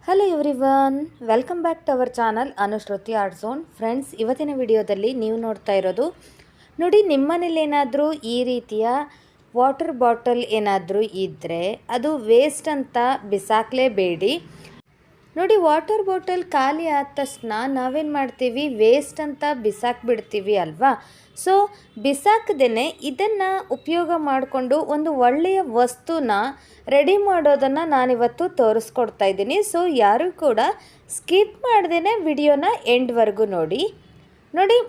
Hello everyone, welcome back to our channel Anushruti art zone. Friends, ಇವತ್ತಿನ ವಿಡಿಯೋದಲ್ಲಿ ನೀವು ನೋಡ್ತಾ ಇರೋದು ನೋಡಿ, ನಿಮ್ಮನೇಲಿ ಏನಾದರೂ ಈ ರೀತಿಯ ವಾಟರ್ ಬಾಟಲ್ ಏನಾದರೂ ಇದ್ದರೆ ಅದು ವೇಸ್ಟ್ ಅಂತ ಬಿಸಾಕಲೇಬೇಡಿ. ನೋಡಿ, ವಾಟರ್ ಬಾಟಲ್ ಖಾಲಿ ಆದ ತಕ್ಷಣ ನಾವೇನು ಮಾಡ್ತೀವಿ, ವೇಸ್ಟ್ ಅಂತ ಬಿಸಾಕ್ಬಿಡ್ತೀವಿ ಅಲ್ವಾ. ಸೊ ಬಿಸಾಕದೇ ಇದನ್ನು ಉಪಯೋಗ ಮಾಡಿಕೊಂಡು ಒಂದು ಒಳ್ಳೆಯ ವಸ್ತುನ ರೆಡಿ ಮಾಡೋದನ್ನು ನಾನಿವತ್ತು ತೋರಿಸ್ಕೊಡ್ತಾ ಇದ್ದೀನಿ. ಸೊ ಯಾರೂ ಕೂಡ ಸ್ಕಿಪ್ ಮಾಡ್ದೇ ವಿಡಿಯೋನ ಎಂಡ್ವರೆಗೂ ನೋಡಿ.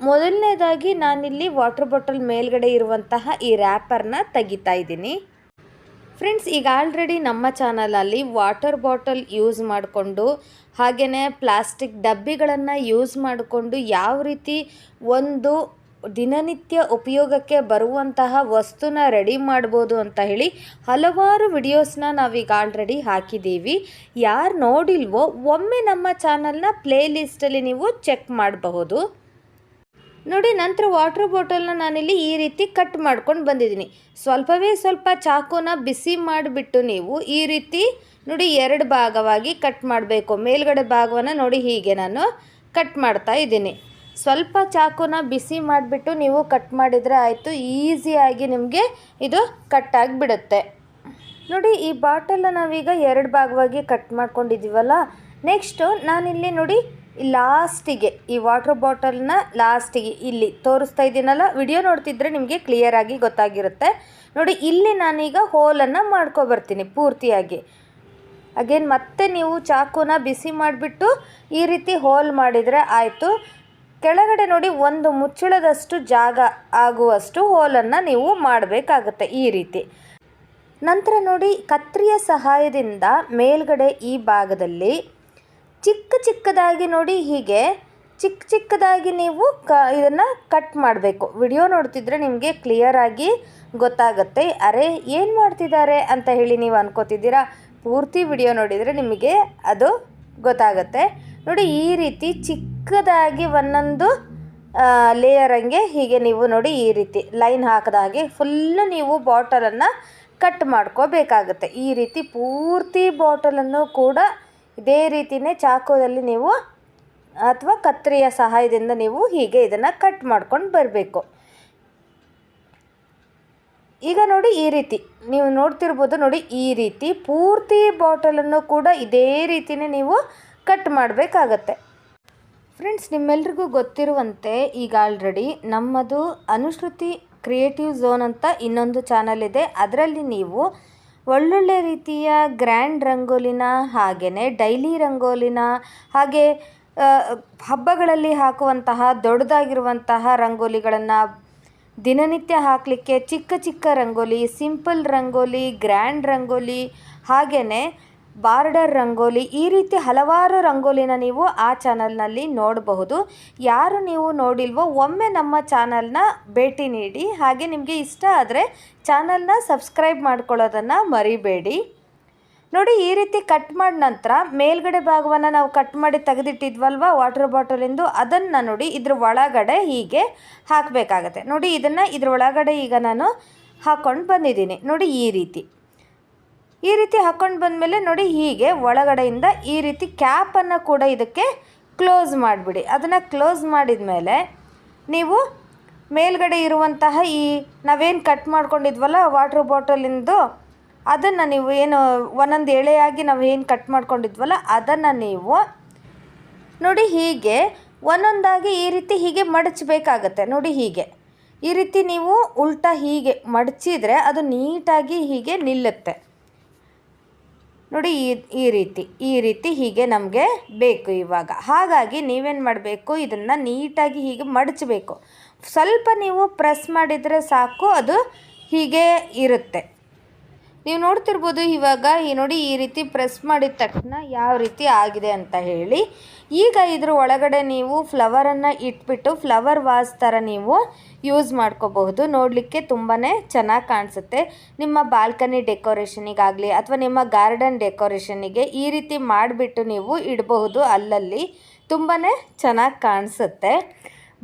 ಮೊದಲನೇದಾಗಿ ನಾನಿಲ್ಲಿ ವಾಟರ್ ಬಾಟಲ್ ಮೇಲ್ಗಡೆ ಇರುವಂತಹ ಈ ರ್ಯಾಪರ್ನ ತೆಗಿತಾ ಇದ್ದೀನಿ. ಫ್ರೆಂಡ್ಸ್, ಈಗ ಆಲ್ರೆಡಿ ನಮ್ಮ ಚಾನಲಲ್ಲಿ ವಾಟರ್ ಬಾಟಲ್ ಯೂಸ್ ಮಾಡಿಕೊಂಡು ಹಾಗೆಯೇ ಪ್ಲಾಸ್ಟಿಕ್ ಡಬ್ಬಿಗಳನ್ನು ಯೂಸ್ ಮಾಡಿಕೊಂಡು ಯಾವ ರೀತಿ ಒಂದು ದಿನನಿತ್ಯ ಉಪಯೋಗಕ್ಕೆ ಬರುವಂತಹ ವಸ್ತುನ ರೆಡಿ ಮಾಡ್ಬೋದು ಅಂತ ಹೇಳಿ ಹಲವಾರು ವಿಡಿಯೋಸ್ನ ನಾವೀಗ ಆಲ್ರೆಡಿ ಹಾಕಿದ್ದೀವಿ. ಯಾರು ನೋಡಿಲ್ವೋ ಒಮ್ಮೆ ನಮ್ಮ ಚಾನಲ್ನ ಪ್ಲೇ ಲಿಸ್ಟಲ್ಲಿ ನೀವು ಚೆಕ್ ಮಾಡಬಹುದು. ನೋಡಿ, ನಂತರ ವಾಟರ್ ಬಾಟಲ್ನ ನಾನಿಲ್ಲಿ ಈ ರೀತಿ ಕಟ್ ಮಾಡ್ಕೊಂಡು ಬಂದಿದ್ದೀನಿ. ಸ್ವಲ್ಪ ಚಾಕುನ ಬಿಸಿ ಮಾಡಿಬಿಟ್ಟು ನೀವು ಈ ರೀತಿ ನೋಡಿ 2 ಭಾಗವಾಗಿ ಕಟ್ ಮಾಡಬೇಕು. ಮೇಲ್ಗಡೆ ಭಾಗವನ್ನು ನೋಡಿ ಹೀಗೆ ನಾನು ಕಟ್ ಮಾಡ್ತಾ ಇದ್ದೀನಿ. ಸ್ವಲ್ಪ ಚಾಕುನ ಬಿಸಿ ಮಾಡಿಬಿಟ್ಟು ನೀವು ಕಟ್ ಮಾಡಿದರೆ ಆಯಿತು, ಈಸಿಯಾಗಿ ನಿಮಗೆ ಇದು ಕಟ್ ಆಗಿಬಿಡುತ್ತೆ. ನೋಡಿ, ಈ ಬಾಟಲ್ನ ನಾವೀಗ 2 ಭಾಗವಾಗಿ ಕಟ್ ಮಾಡ್ಕೊಂಡಿದ್ದೀವಲ್ಲ. ನೆಕ್ಸ್ಟು ನಾನಿಲ್ಲಿ ನೋಡಿ ಲಾಸ್ಟಿಗೆ ಈ ವಾಟರ್ ಬಾಟಲ್ನ ಲಾಸ್ಟಿಗೆ ಇಲ್ಲಿ ತೋರಿಸ್ತಾ ಇದ್ದೀನಲ್ಲ, ವಿಡಿಯೋ ನೋಡ್ತಿದ್ರೆ ನಿಮಗೆ ಕ್ಲಿಯರಾಗಿ ಗೊತ್ತಾಗಿರುತ್ತೆ. ನೋಡಿ, ಇಲ್ಲಿ ನಾನೀಗ ಹೋಲನ್ನು ಮಾಡ್ಕೊಬರ್ತೀನಿ ಪೂರ್ತಿಯಾಗಿ. ಅಗೇನ್ ಮತ್ತೆ ನೀವು ಚಾಕುನ ಬಿಸಿ ಮಾಡಿಬಿಟ್ಟು ಈ ರೀತಿ ಹೋಲ್ ಮಾಡಿದರೆ ಆಯಿತು. ಕೆಳಗಡೆ ನೋಡಿ ಒಂದು ಮುಚ್ಚಳದಷ್ಟು ಜಾಗ ಆಗುವಷ್ಟು ಹೋಲನ್ನು ನೀವು ಮಾಡಬೇಕಾಗುತ್ತೆ ಈ ರೀತಿ. ನಂತರ ನೋಡಿ, ಕತ್ರಿಯ ಸಹಾಯದಿಂದ ಮೇಲ್ಗಡೆ ಈ ಭಾಗದಲ್ಲಿ ಚಿಕ್ಕದಾಗಿ ನೋಡಿ ಹೀಗೆ ಚಿಕ್ಕದಾಗಿ ನೀವು ಇದನ್ನು ಕಟ್ ಮಾಡಬೇಕು. ವಿಡಿಯೋ ನೋಡ್ತಿದ್ರೆ ನಿಮಗೆ ಕ್ಲಿಯರಾಗಿ ಗೊತ್ತಾಗುತ್ತೆ. ಅರೆ, ಏನು ಮಾಡ್ತಿದ್ದಾರೆ ಅಂತ ಹೇಳಿ ನೀವು ಅನ್ಕೋತಿದ್ದೀರಾ. ಪೂರ್ತಿ ವಿಡಿಯೋ ನೋಡಿದರೆ ನಿಮಗೆ ಅದು ಗೊತ್ತಾಗುತ್ತೆ. ನೋಡಿ, ಈ ರೀತಿ ಚಿಕ್ಕದಾಗಿ ಒಂದೊಂದು ಲೇಯರಂಗೆ ಹೀಗೆ ನೀವು ನೋಡಿ ಈ ರೀತಿ ಲೈನ್ ಹಾಕಿದ ಹಾಗೆ ಫುಲ್ಲು ನೀವು ಬಾಟಲನ್ನು ಕಟ್ ಮಾಡ್ಕೋಬೇಕಾಗುತ್ತೆ. ಈ ರೀತಿ ಪೂರ್ತಿ ಬಾಟಲನ್ನು ಕೂಡ ಇದೇ ರೀತಿಯೇ ಚಾಕುದಲ್ಲಿ ನೀವು ಅಥವಾ ಕತ್ತರಿಯ ಸಹಾಯದಿಂದ ನೀವು ಹೀಗೆ ಇದನ್ನು ಕಟ್ ಮಾಡ್ಕೊಂಡು ಬರಬೇಕು. ಈಗ ನೋಡಿ, ಈ ರೀತಿ ನೀವು ನೋಡ್ತಿರ್ಬೋದು. ನೋಡಿ, ಈ ರೀತಿ ಪೂರ್ತಿ ಬಾಟಲನ್ನು ಕೂಡ ಇದೇ ರೀತಿಯೇ ನೀವು ಕಟ್ ಮಾಡಬೇಕಾಗತ್ತೆ. ಫ್ರೆಂಡ್ಸ್, ನಿಮ್ಮೆಲ್ರಿಗೂ ಗೊತ್ತಿರುವಂತೆ ಈಗ ಆಲ್ರೆಡಿ ನಮ್ಮದು ಅನುಶ್ರುತಿ ಕ್ರಿಯೇಟಿವ್ ಝೋನ್ ಅಂತ ಇನ್ನೊಂದು ಚಾನಲ್ ಇದೆ. ಅದರಲ್ಲಿ ನೀವು ಒಳ್ಳೊಳ್ಳೆ ರೀತಿಯ ಗ್ರ್ಯಾಂಡ್ ರಂಗೋಲಿನ ಹಾಗೆಯೇ ಡೈಲಿ ರಂಗೋಲಿನ ಹಾಗೆ ಹಬ್ಬಗಳಲ್ಲಿ ಹಾಕುವಂತಹ ದೊಡ್ಡದಾಗಿರುವಂತಹ ರಂಗೋಲಿಗಳನ್ನು ದಿನನಿತ್ಯ ಹಾಕಲಿಕ್ಕೆ ಚಿಕ್ಕ ರಂಗೋಲಿ, ಸಿಂಪಲ್ ರಂಗೋಲಿ, ಗ್ರ್ಯಾಂಡ್ ರಂಗೋಲಿ ಹಾಗೆಯೇ ಬಾರ್ಡರ್ ರಂಗೋಲಿ, ಈ ರೀತಿ ಹಲವಾರು ರಂಗೋಲಿನ ನೀವು ಆ ಚಾನಲ್ನಲ್ಲಿ ನೋಡಬಹುದು. ಯಾರು ನೀವು ನೋಡಿಲ್ವೋ ಒಮ್ಮೆ ನಮ್ಮ ಚಾನಲ್ನ ಭೇಟಿ ನೀಡಿ. ಹಾಗೆ ನಿಮಗೆ ಇಷ್ಟ ಆದರೆ ಚಾನಲ್ನ ಸಬ್ಸ್ಕ್ರೈಬ್ ಮಾಡ್ಕೊಳ್ಳೋದನ್ನು ಮರಿಬೇಡಿ. ನೋಡಿ, ಈ ರೀತಿ ಕಟ್ ಮಾಡಿದ ನಂತರ ಮೇಲ್ಗಡೆ ಭಾಗವನ್ನು ನಾವು ಕಟ್ ಮಾಡಿ ತೆಗೆದಿಟ್ಟಿದ್ವಲ್ವ ವಾಟರ್ ಬಾಟಲಿಂದು, ಅದನ್ನು ನೋಡಿ ಇದ್ರ ಒಳಗಡೆ ಹೀಗೆ ಹಾಕಬೇಕಾಗತ್ತೆ. ನೋಡಿ, ಇದನ್ನು ಇದ್ರ ಒಳಗಡೆ ಈಗ ನಾನು ಹಾಕ್ಕೊಂಡು ಬಂದಿದ್ದೀನಿ. ನೋಡಿ, ಈ ರೀತಿ ಹಾಕ್ಕೊಂಡು ಬಂದಮೇಲೆ ನೋಡಿ ಹೀಗೆ ಒಳಗಡೆಯಿಂದ ಈ ರೀತಿ ಕ್ಯಾಪನ್ನು ಕೂಡ ಇದಕ್ಕೆ ಕ್ಲೋಸ್ ಮಾಡಿಬಿಡಿ. ಅದನ್ನು ಕ್ಲೋಸ್ ಮಾಡಿದ ಮೇಲೆ ನೀವು ಮೇಲ್ಗಡೆ ಇರುವಂತಹ ಈ ನಾವೇನು ಕಟ್ ಮಾಡ್ಕೊಂಡಿದ್ವಲ್ಲ ವಾಟರ್ ಬಾಟಲಿಂದು, ಅದನ್ನು ನೀವು ಏನು ಒಂದೊಂದು ಎಳೆಯಾಗಿ ನಾವು ಏನು ಕಟ್ ಮಾಡ್ಕೊಂಡಿದ್ವಲ್ಲ ಅದನ್ನು ನೀವು ನೋಡಿ ಹೀಗೆ ಒಂದೊಂದಾಗಿ ಈ ರೀತಿ ಹೀಗೆ ಮಡಚಬೇಕಾಗತ್ತೆ. ನೋಡಿ, ಹೀಗೆ ಈ ರೀತಿ ನೀವು ಉಲ್ಟಾ ಹೀಗೆ ಮಡಚಿದರೆ ಅದು ನೀಟಾಗಿ ಹೀಗೆ ನಿಲ್ಲುತ್ತೆ. ನೋಡಿ, ಈ ರೀತಿ ಹೀಗೆ ನಮಗೆ ಬೇಕು ಇವಾಗ. ಹಾಗಾಗಿ ನೀವೇನು ಮಾಡಬೇಕು, ಇದನ್ನು ನೀಟಾಗಿ ಹೀಗೆ ಮಡಚಬೇಕು. ಸ್ವಲ್ಪ ನೀವು ಪ್ರೆಸ್ ಮಾಡಿದರೆ ಸಾಕು, ಅದು ಹೀಗೆ ಇರುತ್ತೆ. ನೀವು ನೋಡ್ತಿರ್ಬೋದು ಇವಾಗ ನೋಡಿ ಈ ರೀತಿ ಪ್ರೆಸ್ ಮಾಡಿದ ತಕ್ಷಣ ಯಾವ ರೀತಿ ಆಗಿದೆ ಅಂತ ಹೇಳಿ. ಈಗ ಇದ್ರ ಒಳಗಡೆ ನೀವು ಫ್ಲವರನ್ನು ಇಟ್ಬಿಟ್ಟು ಫ್ಲವರ್ ವಾಸ್ ಥರ ನೀವು ಯೂಸ್ ಮಾಡ್ಕೋಬಹುದು. ನೋಡಲಿಕ್ಕೆ ತುಂಬಾ ಚೆನ್ನಾಗಿ ಕಾಣಿಸುತ್ತೆ. ನಿಮ್ಮ ಬಾಲ್ಕನಿ ಡೆಕೋರೇಷನಿಗಾಗಲಿ ಅಥವಾ ನಿಮ್ಮ ಗಾರ್ಡನ್ ಡೆಕೋರೇಷನಿಗೆ ಈ ರೀತಿ ಮಾಡಿಬಿಟ್ಟು ನೀವು ಇಡಬಹುದು. ಅಲ್ಲಲ್ಲಿ ತುಂಬಾ ಚೆನ್ನಾಗಿ ಕಾಣಿಸುತ್ತೆ.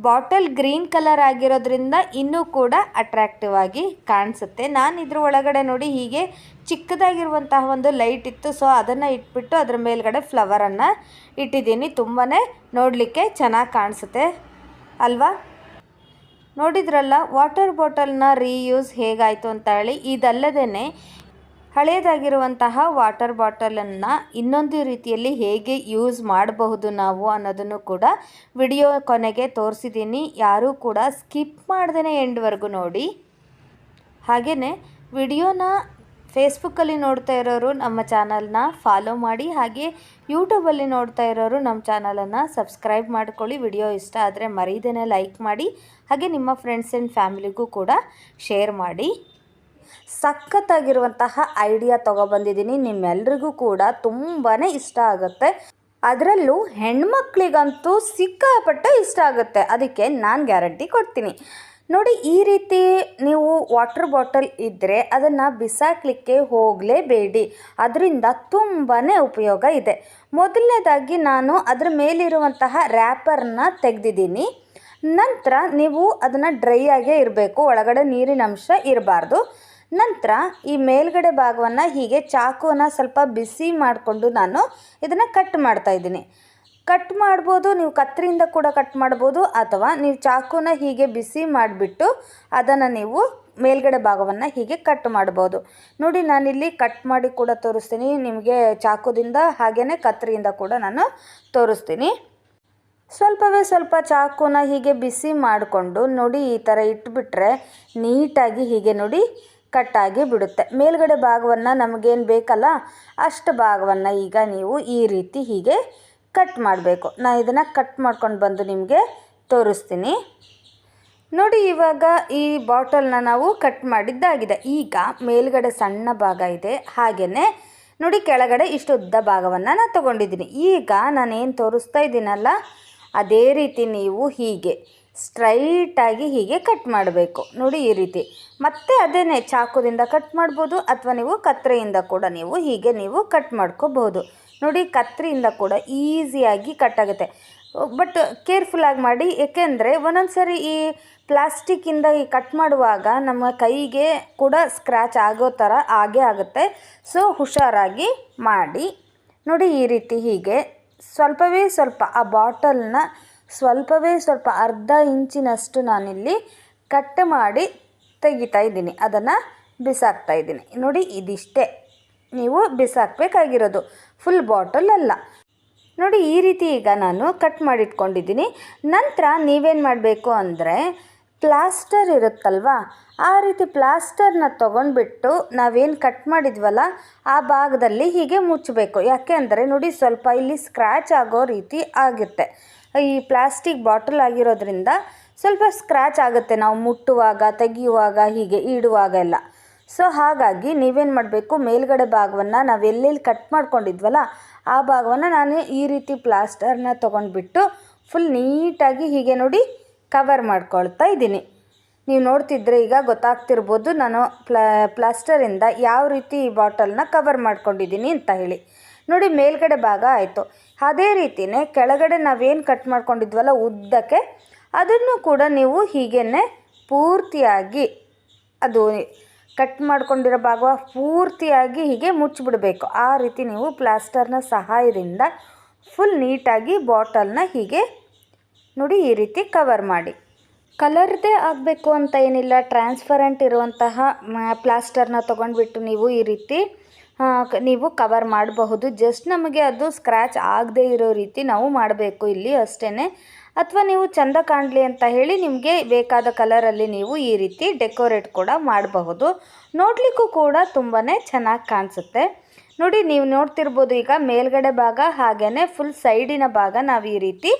ಬಾಟಲ್ ಗ್ರೀನ್ ಕಲರ್ ಆಗಿರೋದ್ರಿಂದ ಇನ್ನೂ ಕೂಡ ಅಟ್ರಾಕ್ಟಿವ್ ಆಗಿ ಕಾಣಿಸುತ್ತೆ. ನಾನು ಇದ್ರ ಒಳಗಡೆ ನೋಡಿ ಹೀಗೆ ಚಿಕ್ಕದಾಗಿರುವಂತಹ ಒಂದು ಲೈಟ್ ಇತ್ತು. ಸೊ ಅದನ್ನು ಇಟ್ಬಿಟ್ಟು ಅದರ ಮೇಲ್ಗಡೆ ಫ್ಲವರನ್ನು ಇಟ್ಟಿದ್ದೀನಿ. ತುಂಬಾ ನೋಡಲಿಕ್ಕೆ ಚೆನ್ನಾಗಿ ಕಾಣಿಸುತ್ತೆ ಅಲ್ವಾ? ನೋಡಿದ್ರಲ್ಲ ವಾಟರ್ ಬಾಟಲ್ನ ರೀಯೂಸ್ ಹೇಗಾಯಿತು ಅಂತ ಹೇಳಿ. ಇದಲ್ಲದೇ ಹಳೆಯದಾಗಿರುವಂತಹ ವಾಟರ್ ಬಾಟಲನ್ನು ಇನ್ನೊಂದು ರೀತಿಯಲ್ಲಿ ಹೇಗೆ ಯೂಸ್ ಮಾಡಬಹುದು ನಾವು ಅನ್ನೋದನ್ನು ಕೂಡ ವಿಡಿಯೋ ಕೊನೆಗೆ ತೋರಿಸಿದ್ದೀನಿ. ಯಾರೂ ಕೂಡ ಸ್ಕಿಪ್ ಮಾಡ್ದೇ ಎಂಡ್ವರೆಗೂ ನೋಡಿ. ಹಾಗೆಯೇ ವಿಡಿಯೋನ ಫೇಸ್ಬುಕ್ಕಲ್ಲಿ ನೋಡ್ತಾ ಇರೋರು ನಮ್ಮ ಚಾನಲ್ನ ಫಾಲೋ ಮಾಡಿ, ಹಾಗೆ ಯೂಟ್ಯೂಬಲ್ಲಿ ನೋಡ್ತಾ ಇರೋರು ನಮ್ಮ ಚಾನಲನ್ನು ಸಬ್ಸ್ಕ್ರೈಬ್ ಮಾಡ್ಕೊಳ್ಳಿ. ವಿಡಿಯೋ ಇಷ್ಟ ಆದರೆ ಮರೀದೇ ಲೈಕ್ ಮಾಡಿ, ಹಾಗೆ ನಿಮ್ಮ ಫ್ರೆಂಡ್ಸ್ ಆ್ಯಂಡ್ ಫ್ಯಾಮಿಲಿಗೂ ಕೂಡ ಶೇರ್ ಮಾಡಿ. ಸಖತ್ತಾಗಿರುವಂತಹ ಐಡಿಯಾ ತೊಗೊಬಂದಿದ್ದೀನಿ. ನಿಮ್ಮೆಲ್ರಿಗೂ ಕೂಡ ತುಂಬಾ ಇಷ್ಟ ಆಗುತ್ತೆ. ಅದರಲ್ಲೂ ಹೆಣ್ಮಕ್ಳಿಗಂತೂ ಸಿಕ್ಕಾಪಟ್ಟೆ ಇಷ್ಟ ಆಗುತ್ತೆ. ಅದಕ್ಕೆ ನಾನು ಗ್ಯಾರಂಟಿ ಕೊಡ್ತೀನಿ. ನೋಡಿ, ಈ ರೀತಿ ನೀವು ವಾಟರ್ ಬಾಟಲ್ ಇದ್ದರೆ ಅದನ್ನು ಬಿಸಾಕಲಿಕ್ಕೆ ಹೋಗಲೇಬೇಡಿ. ಅದರಿಂದ ತುಂಬಾ ಉಪಯೋಗ ಇದೆ. ಮೊದಲನೇದಾಗಿ ನಾನು ಅದರ ಮೇಲಿರುವಂತಹ ರ್ಯಾಪರ್ನ ತೆಗೆದಿದ್ದೀನಿ. ನಂತರ ನೀವು ಅದನ್ನು ಡ್ರೈ ಆಗೇ ಇರಬೇಕು, ಒಳಗಡೆ ನೀರಿನ ಅಂಶ ಇರಬಾರ್ದು. ನಂತರ ಈ ಮೇಲ್ಗಡೆ ಭಾಗವನ್ನು ಹೀಗೆ ಚಾಕುನ ಸ್ವಲ್ಪ ಬಿಸಿ ಮಾಡಿಕೊಂಡು ನಾನು ಇದನ್ನು ಕಟ್ ಮಾಡ್ತಾಯಿದ್ದೀನಿ. ಕಟ್ ಮಾಡ್ಬೋದು, ನೀವು ಕತ್ತರಿಯಿಂದ ಕೂಡ ಕಟ್ ಮಾಡ್ಬೋದು, ಅಥವಾ ನೀವು ಚಾಕುನ ಹೀಗೆ ಬಿಸಿ ಮಾಡಿಬಿಟ್ಟು ಅದನ್ನು ನೀವು ಮೇಲ್ಗಡೆ ಭಾಗವನ್ನು ಹೀಗೆ ಕಟ್ ಮಾಡ್ಬೋದು. ನೋಡಿ, ನಾನಿಲ್ಲಿ ಕಟ್ ಮಾಡಿ ಕೂಡ ತೋರಿಸ್ತೀನಿ ನಿಮಗೆ ಚಾಕುದಿಂದ, ಹಾಗೆಯೇ ಕತ್ತರಿಯಿಂದ ಕೂಡ ನಾನು ತೋರಿಸ್ತೀನಿ. ಸ್ವಲ್ಪ ಚಾಕುನ ಹೀಗೆ ಬಿಸಿ ಮಾಡಿಕೊಂಡು ನೋಡಿ ಈ ಥರ ಇಟ್ಬಿಟ್ರೆ ನೀಟಾಗಿ ಹೀಗೆ ನೋಡಿ ಕಟ್ಟಾಗಿ ಬಿಡುತ್ತೆ. ಮೇಲ್ಗಡೆ ಭಾಗವನ್ನು ನಮಗೇನು ಬೇಕಲ್ಲ ಅಷ್ಟು ಭಾಗವನ್ನು ಈಗ ನೀವು ಈ ರೀತಿ ಹೀಗೆ ಕಟ್ ಮಾಡಬೇಕು. ನಾನು ಇದನ್ನು ಕಟ್ ಮಾಡ್ಕೊಂಡು ಬಂದು ನಿಮಗೆ ತೋರಿಸ್ತೀನಿ. ನೋಡಿ, ಇವಾಗ ಈ ಬಾಟಲ್ನ ನಾವು ಕಟ್ ಮಾಡಿದ್ದಾಗಿದೆ. ಈಗ ಮೇಲ್ಗಡೆ ಸಣ್ಣ ಭಾಗ ಇದೆ, ಹಾಗೆಯೇ ನೋಡಿ ಕೆಳಗಡೆ ಇಷ್ಟು ಉದ್ದ ಭಾಗವನ್ನು ನಾನು ತೊಗೊಂಡಿದ್ದೀನಿ. ಈಗ ನಾನೇನು ತೋರಿಸ್ತಾ ಇದ್ದೀನಲ್ಲ ಅದೇ ರೀತಿ ನೀವು ಹೀಗೆ ಸ್ಟ್ರೈಟಾಗಿ ಹೀಗೆ ಕಟ್ ಮಾಡಬೇಕು. ನೋಡಿ ಈ ರೀತಿ. ಮತ್ತೆ ಅದೇನೇ ಚಾಕುದಿಂದ ಕಟ್ ಮಾಡ್ಬೋದು, ಅಥವಾ ನೀವು ಕತ್ತರಿಯಿಂದ ಕೂಡ ನೀವು ಕಟ್ ಮಾಡ್ಕೋಬಹುದು. ನೋಡಿ, ಕತ್ತರಿಯಿಂದ ಕೂಡ ಈಸಿಯಾಗಿ ಕಟ್ ಆಗುತ್ತೆ. ಬಟ್ ಕೇರ್ಫುಲ್ಲಾಗಿ ಮಾಡಿ, ಏಕೆಂದರೆ ಒಂದೊಂದು ಸರಿ ಈ ಪ್ಲಾಸ್ಟಿಕ್ಕಿಂದ ಈ ಕಟ್ ಮಾಡುವಾಗ ನಮ್ಮ ಕೈಗೆ ಕೂಡ ಸ್ಕ್ರ್ಯಾಚ್ ಆಗೋ ಥರ ಆಗೇ ಆಗುತ್ತೆ. ಸೊ ಹುಷಾರಾಗಿ ಮಾಡಿ. ನೋಡಿ ಈ ರೀತಿ ಹೀಗೆ ಸ್ವಲ್ಪ ಆ ಬಾಟಲ್ನ ಸ್ವಲ್ಪ ಅರ್ಧ ಇಂಚಿನಷ್ಟು ನಾನಿಲ್ಲಿ ಕಟ್ ಮಾಡಿ ತೆಗಿತಾ ಇದ್ದೀನಿ, ಅದನ್ನು ಬಿಸಾಕ್ತಾ ಇದ್ದೀನಿ. ನೋಡಿ, ಇದಿಷ್ಟೇ ನೀವು ಬಿಸಾಕಬೇಕಾಗಿರೋದು, ಫುಲ್ ಬಾಟಲ್ ಅಲ್ಲ. ನೋಡಿ ಈ ರೀತಿ ಈಗ ನಾನು ಕಟ್ ಮಾಡಿಟ್ಕೊಂಡಿದ್ದೀನಿ. ನಂತರ ನೀವೇನು ಮಾಡಬೇಕು ಅಂದರೆ ಪ್ಲಾಸ್ಟರ್ ಇರುತ್ತಲ್ವ, ಆ ರೀತಿ ಪ್ಲಾಸ್ಟರ್ನ ತೊಗೊಂಡ್ಬಿಟ್ಟು ನಾವೇನು ಕಟ್ ಮಾಡಿದ್ವಲ್ಲ ಆ ಭಾಗದಲ್ಲಿ ಹೀಗೆ ಮುಚ್ಚಬೇಕು. ಯಾಕೆ ಅಂದರೆ ನೋಡಿ ಸ್ವಲ್ಪ ಇಲ್ಲಿ ಸ್ಕ್ರ್ಯಾಚ್ ಆಗೋ ರೀತಿ ಆಗುತ್ತೆ. ಈ ಪ್ಲಾಸ್ಟಿಕ್ ಬಾಟಲ್ ಆಗಿರೋದ್ರಿಂದ ಸ್ವಲ್ಪ ಸ್ಕ್ರ್ಯಾಚ್ ಆಗುತ್ತೆ ನಾವು ಮುಟ್ಟುವಾಗ, ತೆಗೆಯುವಾಗ, ಹೀಗೆ ಇಡುವಾಗ ಎಲ್ಲ. ಸೊ ಹಾಗಾಗಿ ನೀವೇನು ಮಾಡಬೇಕು, ಮೇಲ್ಗಡೆ ಭಾಗವನ್ನು ನಾವು ಎಲ್ಲೆಲ್ಲಿ ಕಟ್ ಮಾಡ್ಕೊಂಡಿದ್ವಲ್ಲ ಆ ಭಾಗವನ್ನು ನಾನು ಈ ರೀತಿ ಪ್ಲಾಸ್ಟರ್ನ ತೊಗೊಂಡ್ಬಿಟ್ಟು ಫುಲ್ ನೀಟಾಗಿ ಹೀಗೆ ನೋಡಿ ಕವರ್ ಮಾಡ್ಕೊಳ್ತಾ ಇದ್ದೀನಿ. ನೀವು ನೋಡ್ತಿದ್ರೆ ಈಗ ಗೊತ್ತಾಗ್ತಿರ್ಬೋದು ನಾನು ಪ್ಲಾಸ್ಟರಿಂದ ಯಾವ ರೀತಿ ಈ ಬಾಟಲ್ನ ಕವರ್ ಮಾಡ್ಕೊಂಡಿದ್ದೀನಿ ಅಂತ ಹೇಳಿ. ನೋಡಿ ಮೇಲ್ಗಡೆ ಭಾಗ ಆಯಿತು. ಅದೇ ರೀತಿಯೇ ಕೆಳಗಡೆ ನಾವೇನು ಕಟ್ ಮಾಡ್ಕೊಂಡಿದ್ವಲ್ಲ ಉದ್ದಕ್ಕೆ, ಅದನ್ನು ಕೂಡ ನೀವು ಹೀಗೇ ಪೂರ್ತಿಯಾಗಿ ಅದು ಕಟ್ ಮಾಡ್ಕೊಂಡಿರೋ ಭಾಗ ಪೂರ್ತಿಯಾಗಿ ಹೀಗೆ ಮುಚ್ಚಿಬಿಡಬೇಕು. ಆ ರೀತಿ ನೀವು ಪ್ಲಾಸ್ಟರ್ನ ಸಹಾಯದಿಂದ ಫುಲ್ ನೀಟಾಗಿ ಬಾಟಲ್ನ ಹೀಗೆ ನೋಡಿ ಈ ರೀತಿ ಕವರ್ ಮಾಡಿ. ಕಲರ್ದೇ ಆಗಬೇಕು ಅಂತ ಏನಿಲ್ಲ, ಟ್ರಾನ್ಸ್ಪರೆಂಟ್ ಇರುವಂತಹ ಪ್ಲಾಸ್ಟರ್ನ ತೊಗೊಂಡ್ಬಿಟ್ಟು ನೀವು ಈ ರೀತಿ ನೀವು ಕವರ್ ಮಾಡಬಹುದು. ಜಸ್ಟ್ ನಮಗೆ ಅದು ಸ್ಕ್ರ್ಯಾಚ್ ಆಗದೇ ಇರೋ ರೀತಿ ನಾವು ಮಾಡಬೇಕು ಇಲ್ಲಿ ಅಷ್ಟೇ. ಅಥವಾ ನೀವು ಚೆಂದ ಕಾಣಲಿ ಅಂತ ಹೇಳಿ ನಿಮಗೆ ಬೇಕಾದ ಕಲರಲ್ಲಿ ನೀವು ಈ ರೀತಿ ಡೆಕೋರೇಟ್ ಕೂಡ ಮಾಡಬಹುದು. ನೋಡಲಿಕ್ಕೂ ಕೂಡ ತುಂಬಾ ಚೆನ್ನಾಗಿ ಕಾಣಿಸುತ್ತೆ. ನೋಡಿ ನೀವು ನೋಡ್ತಿರ್ಬೋದು ಈಗ ಮೇಲ್ಗಡೆ ಭಾಗ ಹಾಗೆಯೇ ಫುಲ್ ಸೈಡಿನ ಭಾಗ ನಾವು ಈ ರೀತಿ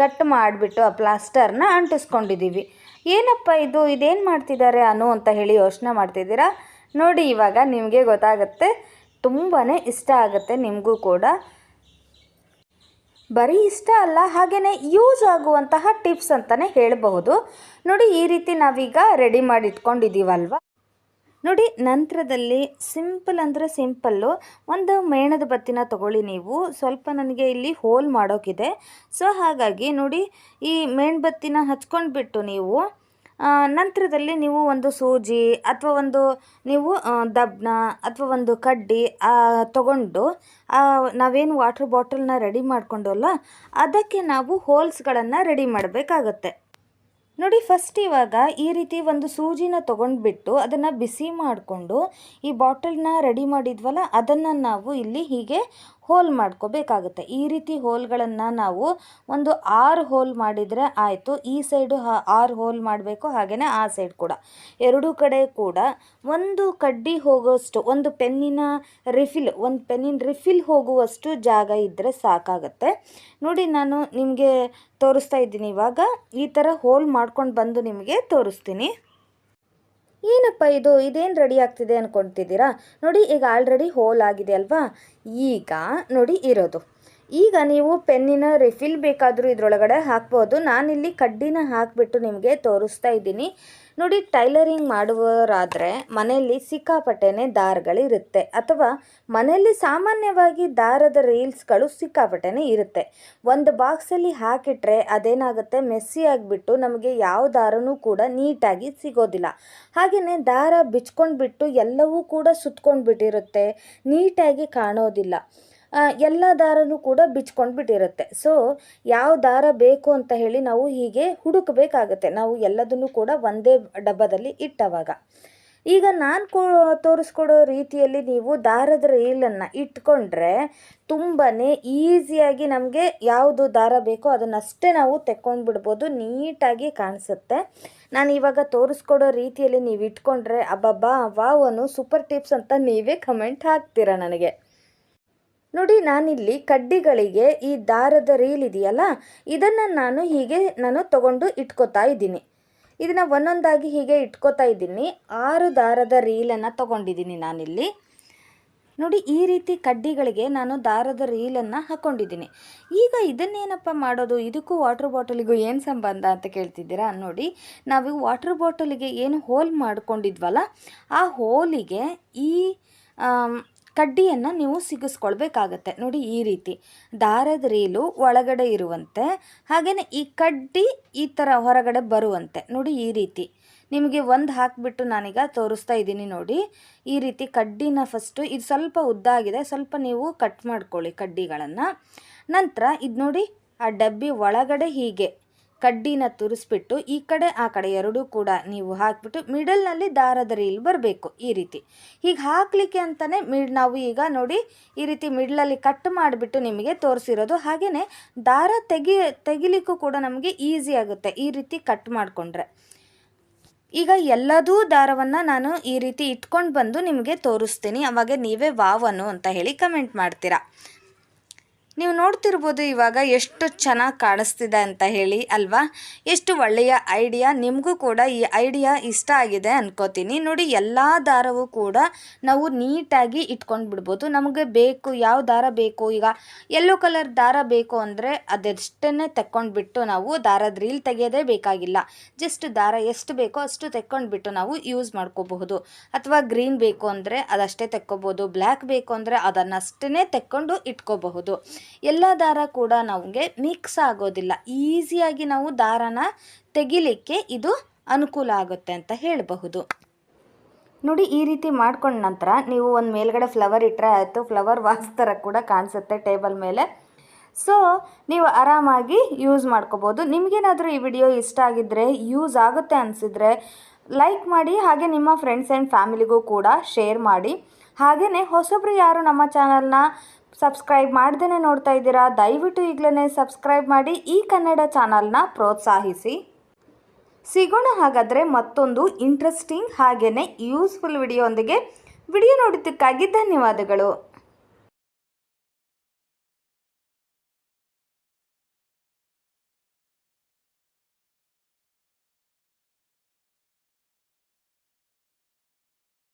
ಕಟ್ ಮಾಡಿಬಿಟ್ಟು ಆ ಪ್ಲಾಸ್ಟರ್ನ ಅಂಟಿಸ್ಕೊಂಡಿದ್ದೀವಿ. ಏನಪ್ಪ ಇದೇನು ಮಾಡ್ತಿದ್ದಾರೆ ಅಂತ ಹೇಳಿ ಯೋಚನೆ ಮಾಡ್ತಿದ್ದೀರಾ? ನೋಡಿ ಇವಾಗ ನಿಮಗೆ ಗೊತ್ತಾಗುತ್ತೆ, ತುಂಬಾ ಇಷ್ಟ ಆಗುತ್ತೆ ನಿಮಗೂ ಕೂಡ. ಬರೀ ಇಷ್ಟ ಅಲ್ಲ, ಹಾಗೆಯೇ ಯೂಸ್ ಆಗುವಂತಹ ಟಿಪ್ಸ್ ಅಂತಲೇ ಹೇಳಬಹುದು. ನೋಡಿ ಈ ರೀತಿ ನಾವೀಗ ರೆಡಿ ಮಾಡಿ ಇಟ್ಕೊಂಡಿದ್ದೀವಲ್ವ. ನೋಡಿ ನಂತರದಲ್ಲಿ ಸಿಂಪಲ್ ಅಂದರೆ ಸಿಂಪಲ್ಲು ಒಂದು ಮೇಣದ ಬತ್ತಿನ ತೊಗೊಳ್ಳಿ. ನೀವು ಸ್ವಲ್ಪ ನನಗೆ ಇಲ್ಲಿ ಹೋಲ್ ಮಾಡೋಕ್ಕಿದೆ, ಸೊ ಹಾಗಾಗಿ ನೋಡಿ ಈ ಮೇಣಬತ್ತಿನ ಹಚ್ಕೊಂಡ್ಬಿಟ್ಟು ನೀವು ನಂತರದಲ್ಲಿ ನೀವು ಒಂದು ಸೂಜಿ ಅಥವಾ ಒಂದು ನೀವು ದಬ್ನ ಅಥವಾ ಒಂದು ಕಡ್ಡಿ ತಗೊಂಡು ನಾವೇನು ವಾಟರ್ ಬಾಟಲ್ನ ರೆಡಿ ಮಾಡ್ಕೊಂಡವಲ್ಲ ಅದಕ್ಕೆ ನಾವು ಹೋಲ್ಸ್ಗಳನ್ನು ರೆಡಿ ಮಾಡಬೇಕಾಗತ್ತೆ. ನೋಡಿ, ಫಸ್ಟ್ ಇವಾಗ ಈ ರೀತಿ ಒಂದು ಸೂಜಿನ ತೊಗೊಂಡ್ಬಿಟ್ಟು ಅದನ್ನು ಬಿಸಿ ಮಾಡಿಕೊಂಡು ಈ ಬಾಟಲ್ನ ರೆಡಿ ಮಾಡಿದ್ವಲ್ಲ ಅದನ್ನು ನಾವು ಇಲ್ಲಿ ಹೀಗೆ ಹೋಲ್ ಮಾಡ್ಕೋಬೇಕಾಗುತ್ತೆ. ಈ ರೀತಿ ಹೋಲ್ಗಳನ್ನು ನಾವು ಒಂದು 6 ಹೋಲ್ ಮಾಡಿದರೆ ಆಯಿತು. ಈ ಸೈಡು 6 ಹೋಲ್ ಮಾಡಬೇಕು, ಹಾಗೆಯೇ ಆ ಸೈಡ್ ಕೂಡ ಎರಡೂ ಕಡೆ ಕೂಡ ಒಂದು ಕಡ್ಡಿ ಹೋಗೋಷ್ಟು ಒಂದು ಪೆನ್ನಿನ ರಿಫಿಲ್ ಹೋಗುವಷ್ಟು ಜಾಗ ಇದ್ದರೆ ಸಾಕಾಗತ್ತೆ. ನೋಡಿ, ನಾನು ನಿಮಗೆ ತೋರಿಸ್ತಾ ಇದ್ದೀನಿ. ಇವಾಗ ಈ ಥರ ಹೋಲ್ ಮಾಡ್ಕೊಂಡು ಬಂದು ನಿಮಗೆ ತೋರಿಸ್ತೀನಿ. ಏನಪ್ಪ ಇದೇನು ರೆಡಿ ಆಗ್ತಿದೆ ಅಂದ್ಕೊಳ್ತಿದ್ದೀರಾ? ನೋಡಿ, ಈಗ ಆಲ್ರೆಡಿ ಹೋಲ್ ಆಗಿದೆ ಅಲ್ವಾ. ಈಗ ನೋಡಿ ಇರೋದು, ಈಗ ನೀವು ಪೆನ್ನಿನ ರಿಫಿಲ್ ಬೇಕಾದರೂ ಇದರೊಳಗಡೆ ಹಾಕ್ಬೋದು. ನಾನಿಲ್ಲಿ ಕಡ್ಡಿನ ಹಾಕಿಬಿಟ್ಟು ನಿಮಗೆ ತೋರಿಸ್ತಾ ಇದ್ದೀನಿ. ನೋಡಿ, ಟೈಲರಿಂಗ್ ಮಾಡುವವರಾದರೆ ಮನೆಯಲ್ಲಿ ಸಿಕ್ಕಾಪಟ್ಟೆನೇ ದಾರಗಳಿರುತ್ತೆ, ಅಥವಾ ಮನೆಯಲ್ಲಿ ಸಾಮಾನ್ಯವಾಗಿ ದಾರದ ರೀಲ್ಸ್ಗಳು ಸಿಕ್ಕಾಪಟ್ಟೆನೇ ಇರುತ್ತೆ. ಒಂದು ಬಾಕ್ಸಲ್ಲಿ ಹಾಕಿಟ್ರೆ ಅದೇನಾಗುತ್ತೆ, ಮೆಸ್ಸಿ ಆಗಿಬಿಟ್ಟು ನಮಗೆ ಯಾವ ದಾರನೂ ಕೂಡ ನೀಟಾಗಿ ಸಿಗೋದಿಲ್ಲ. ಹಾಗೆಯೇ ದಾರ ಬಿಚ್ಕೊಂಡ್ಬಿಟ್ಟು ಎಲ್ಲವೂ ಕೂಡ ಸುತ್ಕೊಂಡು ಬಿಟ್ಟಿರುತ್ತೆ, ನೀಟಾಗಿ ಕಾಣೋದಿಲ್ಲ. ಎಲ್ಲ ದಾರನೂ ಕೂಡ ಬಿಚ್ಕೊಂಡು ಬಿಟ್ಟಿರುತ್ತೆ. ಸೊ ಯಾವ ದಾರ ಬೇಕು ಅಂತ ಹೇಳಿ ನಾವು ಹೀಗೆ ಹುಡುಕಬೇಕಾಗತ್ತೆ, ನಾವು ಎಲ್ಲದನ್ನು ಕೂಡ ಒಂದೇ ಡಬ್ಬದಲ್ಲಿ ಇಟ್ಟವಾಗ. ಈಗ ನಾನು ತೋರಿಸ್ಕೊಡೋ ರೀತಿಯಲ್ಲಿ ನೀವು ದಾರದ ರೀಲನ್ನು ಇಟ್ಕೊಂಡ್ರೆ ತುಂಬಾ ಈಸಿಯಾಗಿ ನಮಗೆ ಯಾವುದು ದಾರ ಬೇಕೋ ಅದನ್ನಷ್ಟೇ ನಾವು ತೆಕ್ಕೊಂಡ್ಬಿಡ್ಬೋದು, ನೀಟಾಗಿ ಕಾಣಿಸುತ್ತೆ. ನಾನು ಇವಾಗ ತೋರಿಸ್ಕೊಡೋ ರೀತಿಯಲ್ಲಿ ನೀವು ಇಟ್ಕೊಂಡ್ರೆ ಅಬ್ಬಬ್ಬಾ ವಾವ್ ಸೂಪರ್ ಟಿಪ್ಸ್ ಅಂತ ನೀವೇ ಕಮೆಂಟ್ ಹಾಕ್ತೀರಾ ನನಗೆ. ನೋಡಿ, ನಾನಿಲ್ಲಿ ಕಡ್ಡಿಗಳಿಗೆ ಈ ದಾರದ ರೀಲ್ ಇದೆಯಲ್ಲ ಇದನ್ನು ನಾನು ತಗೊಂಡು ಇಟ್ಕೋತಾ ಇದ್ದೀನಿ. ಇದನ್ನು ಒಂದೊಂದಾಗಿ ಹೀಗೆ ಇಟ್ಕೋತಾ ಇದ್ದೀನಿ. 6 ದಾರದ ರೀಲನ್ನು ತೊಗೊಂಡಿದ್ದೀನಿ ನಾನಿಲ್ಲಿ. ನೋಡಿ, ಈ ರೀತಿ ಕಡ್ಡಿಗಳಿಗೆ ನಾನು ದಾರದ ರೀಲನ್ನು ಹಾಕ್ಕೊಂಡಿದ್ದೀನಿ. ಈಗ ಇದನ್ನೇನಪ್ಪ ಮಾಡೋದು, ಇದಕ್ಕೂ ವಾಟರ್ ಬಾಟಲಿಗೂ ಏನು ಸಂಬಂಧ ಅಂತ ಕೇಳ್ತಿದ್ದೀರಾ? ನೋಡಿ, ನಾವು ವಾಟರ್ ಬಾಟಲಿಗೆ ಏನು ಹೋಲ್ ಮಾಡ್ಕೊಂಡಿದ್ವಲ್ಲ ಆ ಹೋಲಿಗೆ ಈ ಕಡ್ಡಿಯನ್ನು ನೀವು ಸಿಗಿಸ್ಕೊಳ್ಬೇಕಾಗತ್ತೆ. ನೋಡಿ, ಈ ರೀತಿ ದಾರದ ರೀಲು ಒಳಗಡೆ ಇರುವಂತೆ, ಹಾಗೆಯೇ ಈ ಕಡ್ಡಿ ಈ ಥರ ಹೊರಗಡೆ ಬರುವಂತೆ. ನೋಡಿ, ಈ ರೀತಿ ನಿಮಗೆ ಒಂದು ಹಾಕಿಬಿಟ್ಟು ನಾನೀಗ ತೋರಿಸ್ತಾ ಇದ್ದೀನಿ. ನೋಡಿ, ಈ ರೀತಿ ಕಡ್ಡಿನ ಫಸ್ಟು ಇದು ಸ್ವಲ್ಪ ಉದ್ದ ಆಗಿದೆ, ಸ್ವಲ್ಪ ನೀವು ಕಟ್ ಮಾಡ್ಕೊಳ್ಳಿ ಕಡ್ಡಿಗಳನ್ನು. ನಂತರ ಇದು ನೋಡಿ, ಆ ಡಬ್ಬಿ ಒಳಗಡೆ ಹೀಗೆ ಕಡ್ಡಿನ ತುರಿಸ್ಬಿಟ್ಟು ಈ ಕಡೆ ಆ ಕಡೆ ಎರಡೂ ಕೂಡ ನೀವು ಹಾಕಿಬಿಟ್ಟು ಮಿಡಲ್ನಲ್ಲಿ ದಾರದ ರೀಲ್ ಬರಬೇಕು. ಈ ರೀತಿ ಹೀಗೆ ಹಾಕಲಿಕ್ಕೆ ಅಂತಲೇ ನಾವು ಈಗ ನೋಡಿ ಈ ರೀತಿ ಮಿಡ್ಲಲ್ಲಿ ಕಟ್ ಮಾಡಿಬಿಟ್ಟು ನಿಮಗೆ ತೋರಿಸಿರೋದು. ಹಾಗೆಯೇ ದಾರ ತೆಗಿಲಿಕ್ಕೂ ಕೂಡ ನಮಗೆ ಈಸಿ ಆಗುತ್ತೆ ಈ ರೀತಿ ಕಟ್ ಮಾಡಿಕೊಂಡ್ರೆ. ಈಗ ಎಲ್ಲದೂ ದಾರವನ್ನು ನಾನು ಈ ರೀತಿ ಇಟ್ಕೊಂಡು ಬಂದು ನಿಮಗೆ ತೋರಿಸ್ತೀನಿ, ಅವಾಗ ನೀವೇ ವಾವನು ಅಂತ ಹೇಳಿ ಕಮೆಂಟ್ ಮಾಡ್ತೀರಾ. ನೀವು ನೋಡ್ತಿರ್ಬೋದು ಇವಾಗ ಎಷ್ಟು ಚೆನ್ನಾಗಿ ಕಾಣಿಸ್ತಿದೆ ಅಂತ ಹೇಳಿ ಅಲ್ವಾ. ಎಷ್ಟು ಒಳ್ಳೆಯ ಐಡಿಯಾ. ನಿಮಗೂ ಕೂಡ ಈ ಐಡಿಯಾ ಇಷ್ಟ ಆಗಿದೆ ಅನ್ಕೋತೀನಿ. ನೋಡಿ, ಎಲ್ಲ ದಾರವೂ ಕೂಡ ನಾವು ನೀಟಾಗಿ ಇಟ್ಕೊಂಡು ಬಿಡ್ಬೋದು. ನಮಗೆ ಬೇಕು ಯಾವ ದಾರ ಬೇಕು, ಈಗ ಯೆಲ್ಲೋ ಕಲರ್ ದಾರ ಬೇಕು ಅಂದರೆ ಅದೆಷ್ಟನ್ನೇ ತೆಕ್ಕೊಂಡ್ಬಿಟ್ಟು ನಾವು ದಾರದ ರೀಲ್ ತೆಗೆಯೋದೇ ಬೇಕಾಗಿಲ್ಲ. ಜಸ್ಟ್ ದಾರ ಎಷ್ಟು ಬೇಕೋ ಅಷ್ಟು ತೆಕ್ಕೊಂಡ್ಬಿಟ್ಟು ನಾವು ಯೂಸ್ ಮಾಡ್ಕೋಬಹುದು. ಅಥವಾ ಗ್ರೀನ್ ಬೇಕು ಅಂದರೆ ಅದಷ್ಟೇ ತೆಕ್ಕೋಬೋದು, ಬ್ಲ್ಯಾಕ್ ಬೇಕು ಅಂದರೆ ಅದನ್ನಷ್ಟೇ ತೆಕ್ಕೊಂಡು ಇಟ್ಕೋಬಹುದು. ಎಲ್ಲ ದಾರ ಕೂಡ ನಮಗೆ ಮಿಕ್ಸ್ ಆಗೋದಿಲ್ಲ, ಈಸಿಯಾಗಿ ನಾವು ದಾರನ ತೆಗಿಲಿಕ್ಕೆ ಇದು ಅನುಕೂಲ ಆಗುತ್ತೆ ಅಂತ ಹೇಳಬಹುದು. ನೋಡಿ, ಈ ರೀತಿ ಮಾಡ್ಕೊಂಡ ನಂತರ ನೀವು ಒಂದು ಮೇಲ್ಗಡೆ ಫ್ಲವರ್ ಇಟ್ಟರೆ ಆಯಿತು, ಫ್ಲವರ್ ವಾಸ್ ಥರ ಕೂಡ ಕಾಣಿಸುತ್ತೆ ಟೇಬಲ್ ಮೇಲೆ. ಸೊ ನೀವು ಆರಾಮಾಗಿ ಯೂಸ್ ಮಾಡ್ಕೋಬೋದು. ನಿಮಗೇನಾದರೂ ಈ ವಿಡಿಯೋ ಇಷ್ಟ ಆಗಿದ್ದರೆ, ಯೂಸ್ ಆಗುತ್ತೆ ಅನಿಸಿದರೆ ಲೈಕ್ ಮಾಡಿ, ಹಾಗೆ ನಿಮ್ಮ ಫ್ರೆಂಡ್ಸ್ ಆ್ಯಂಡ್ ಫ್ಯಾಮಿಲಿಗೂ ಕೂಡ ಶೇರ್ ಮಾಡಿ. ಹಾಗೆಯೇ ಹೊಸಬ್ರು ಯಾರು ನಮ್ಮ ಚಾನಲ್ನ ಸಬ್ಸ್ಕ್ರೈಬ್ ಮಾಡ್ದೇ ನೋಡ್ತಾ ಇದ್ದೀರಾ, ದಯವಿಟ್ಟು ಈಗಲೇ ಸಬ್ಸ್ಕ್ರೈಬ್ ಮಾಡಿ ಈ ಕನ್ನಡ ಚಾನಲ್ನ ಪ್ರೋತ್ಸಾಹಿಸಿ. ಸಿಗೋಣ ಹಾಗಾದರೆ ಮತ್ತೊಂದು ಇಂಟ್ರೆಸ್ಟಿಂಗ್ ಹಾಗೆಯೇ ಯೂಸ್ಫುಲ್ ವಿಡಿಯೋ ಒಂದಿಗೆ. ವಿಡಿಯೋ ನೋಡಿದ್ದಕ್ಕಾಗಿ ಧನ್ಯವಾದಗಳು.